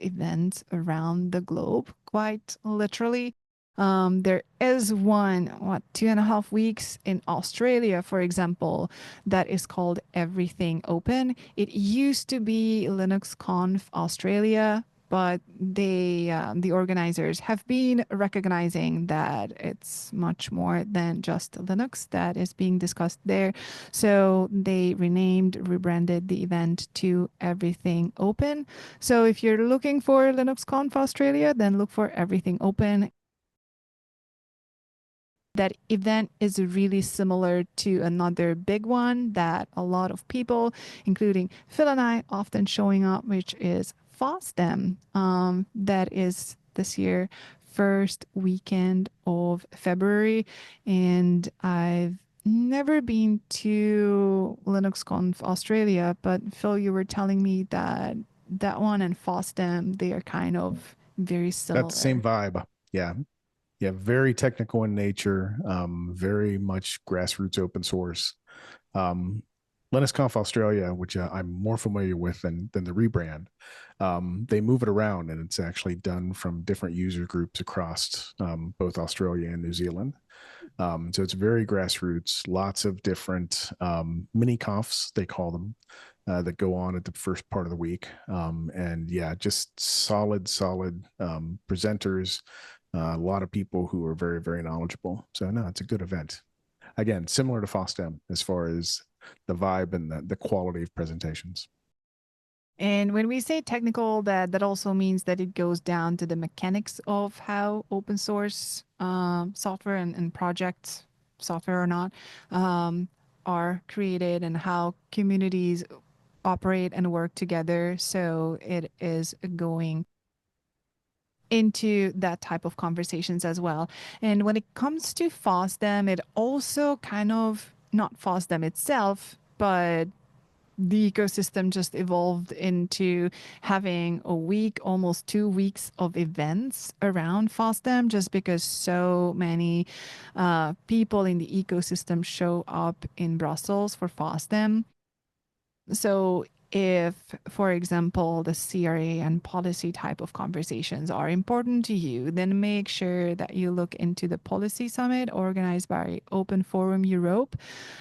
events around the globe, quite literally. There is one, 2.5 weeks in Australia, for example, that is called Everything Open. It used to be LinuxConf Australia, but the organizers have been recognizing that it's much more than just Linux that is being discussed there. So they rebranded the event to Everything Open. So if you're looking for LinuxConf Australia, then look for Everything Open. That event is really similar to another big one that a lot of people, including Phil and I, often showing up, which is FOSDEM. That is this year, first weekend of February. And I've never been to LinuxConf Australia, but Phil, you were telling me that that one and FOSDEM, they are kind of very That's the same similar. vibe. Yeah. Yeah. Very technical in nature, very much grassroots open source. Um, LinuxConf Australia, which I'm more familiar with than the rebrand, they move it around and it's actually done from different user groups across both Australia and New Zealand. So it's very grassroots, lots of different mini confs, they call them, that go on at the first part of the week. And yeah, just solid presenters, a lot of people who are very, very knowledgeable. So no, it's a good event. Again, similar to FOSDEM as far as the vibe and the quality of presentations. And when we say technical, that also means that it goes down to the mechanics of how open source software and projects, software or not, are created and how communities operate and work together. So it is going into that type of conversations as well. And when it comes to FOSDEM, it also kind of, not FOSDEM itself, but the ecosystem just evolved into having a week, almost 2 weeks of events around FOSDEM just because so many people in the ecosystem show up in Brussels for FOSDEM. So if, for example, the CRA and policy type of conversations are important to you, then make sure that you look into the policy summit organized by Open Forum Europe.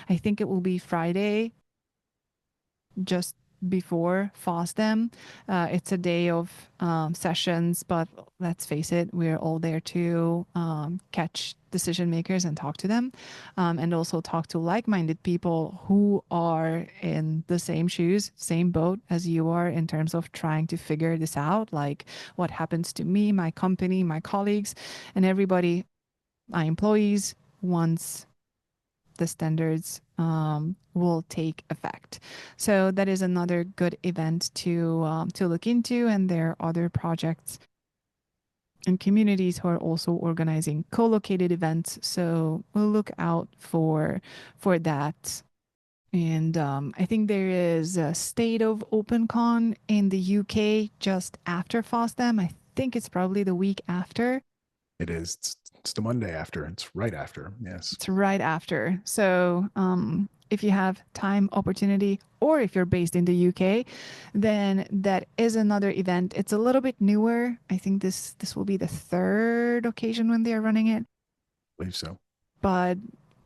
I think it will be Friday, just before FOSDEM. It's a day of sessions, but let's face it, we're all there to catch decision makers and talk to them, and also talk to like-minded people who are in the same shoes, same boat as you are in terms of trying to figure this out, like what happens to me, my company, my colleagues, and everybody, my employees, once the standards will take effect. So that is another good event to look into, and there are other projects and communities who are also organizing co-located events. So we'll look out for that. And I think there is a State of OpenCon in the UK just after FOSDEM. I think it's probably the week after. It is. It's the Monday after. It's right after. Yes. It's right after. So if you have time, opportunity, or if you're based in the UK, then that is another event. It's a little bit newer. I think this will be the third occasion when they are running it, I believe so. but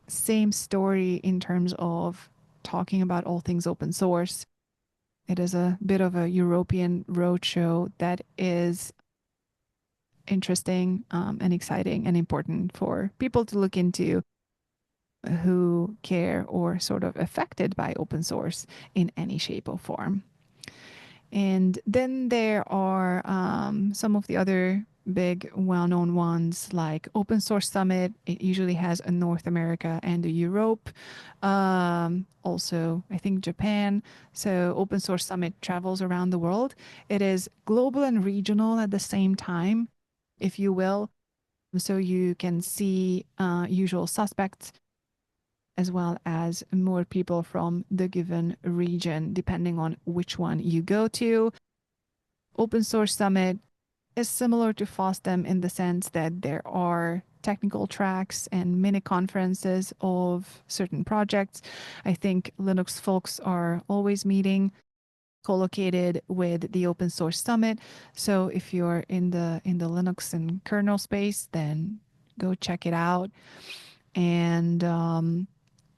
same story in terms of talking about all things open source. It is a bit of a European roadshow that is interesting and exciting and important for people to look into who care or sort of affected by open source in any shape or form. And then there are some of the other big well-known ones like Open Source Summit. It usually has a North America and a Europe. Also, I think Japan. So Open Source Summit travels around the world. It is global and regional at the same time, if you will. So you can see usual suspects as well as more people from the given region, depending on which one you go to. Open Source Summit is similar to FOSDEM in the sense that there are technical tracks and mini conferences of certain projects. I think Linux folks are always meeting co-located with the Open Source Summit. So if you're in the Linux and kernel space, then go check it out. And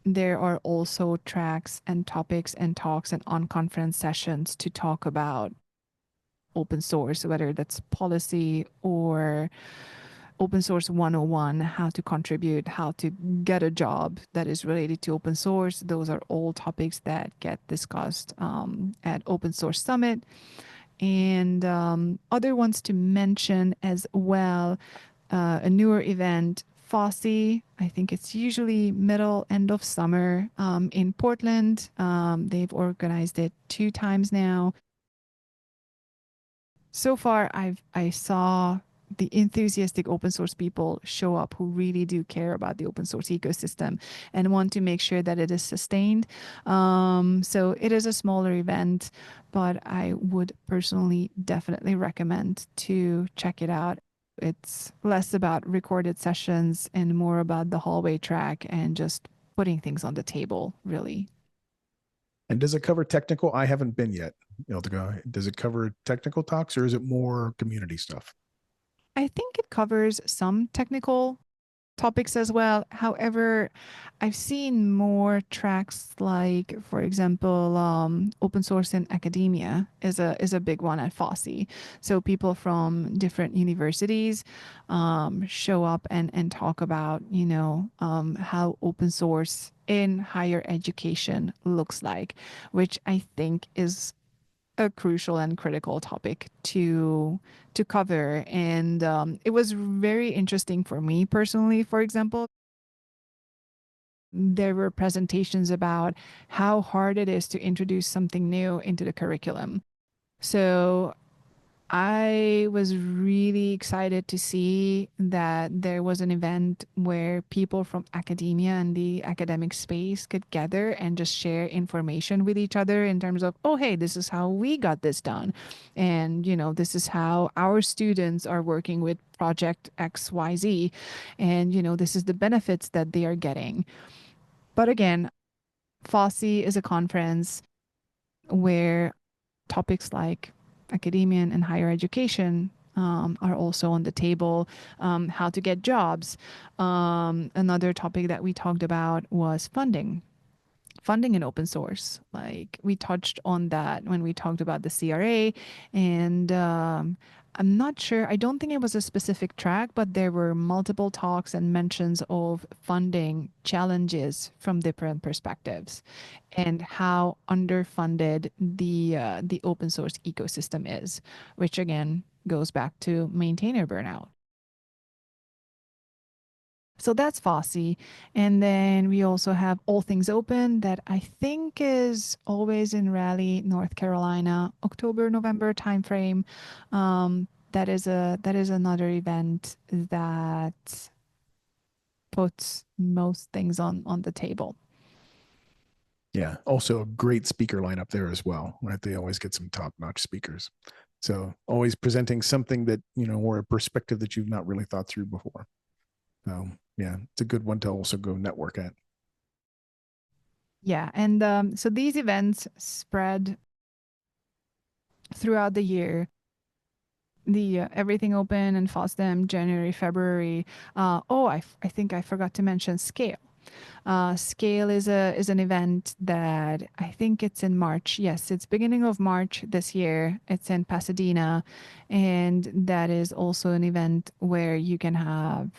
there are also tracks and topics and talks and on-conference sessions to talk about open source, whether that's policy or open source 101, how to contribute, how to get a job that is related to open source. Those are all topics that get discussed at Open Source Summit. And other ones to mention as well, a newer event, Fosse. I think it's usually middle, end of summer in Portland. They've organized it 2 times now. So far, I saw the enthusiastic open source people show up who really do care about the open source ecosystem and want to make sure that it is sustained. So it is a smaller event, but I would personally definitely recommend to check it out. It's less about recorded sessions and more about the hallway track and just putting things on the table, really. And does it cover technical? I haven't been yet. Ildiko, does it cover technical talks or is it more community stuff? I think it covers some technical topics as well. However, I've seen more tracks like, for example, open source in academia is a big one at Fosse. So people from different universities show up and talk about, how open source in higher education looks like, which I think is a crucial and critical topic to cover. And it was very interesting for me personally. For example, there were presentations about how hard it is to introduce something new into the curriculum. So I was really excited to see that there was an event where people from academia and the academic space could gather and just share information with each other in terms of, oh, hey, this is how we got this done. And, this is how our students are working with project XYZ. And, this is the benefits that they are getting. But again, Fosse is a conference where topics like academia and higher education are also on the table. How to get jobs. Another topic that we talked about was funding in open source. Like we touched on that when we talked about the CRA. And I'm not sure, I don't think it was a specific track, but there were multiple talks and mentions of funding challenges from different perspectives and how underfunded the open source ecosystem is, which again goes back to maintainer burnout. So that's Fosse. And then we also have All Things Open that I think is always in Raleigh, North Carolina, October, November timeframe. That is another event that puts most things on the table. Yeah. Also a great speaker lineup there as well, right? They always get some top-notch speakers. So always presenting something that, or a perspective that you've not really thought through before. So yeah, it's a good one to also go network at. Yeah, and so these events spread throughout the year. The Everything Open and FOSDEM January, February. I think I forgot to mention Scale. Scale is an event that I think it's in March. Yes, it's beginning of March this year. It's in Pasadena, and that is also an event where you can have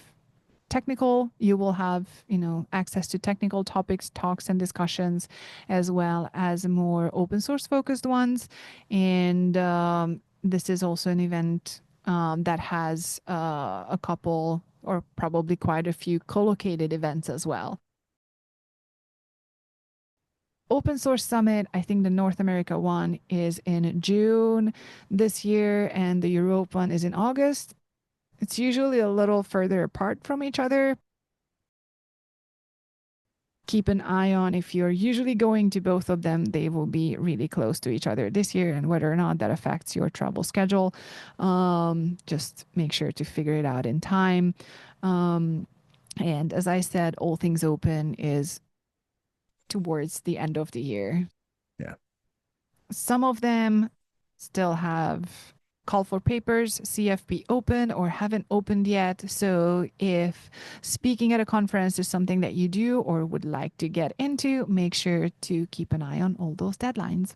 you will have access to technical topics, talks, and discussions, as well as more open source focused ones. And this is also an event that has a couple or probably quite a few co-located events as well. Open Source Summit, I think the North America one is in June this year, and the Europe one is in August. It's usually a little further apart from each other. Keep an eye on if you're usually going to both of them, they will be really close to each other this year, and whether or not that affects your travel schedule. Just make sure to figure it out in time. And as I said, All Things Open is towards the end of the year. Yeah. Some of them still have call for papers, CFP open or haven't opened yet. So if speaking at a conference is something that you do or would like to get into, make sure to keep an eye on all those deadlines.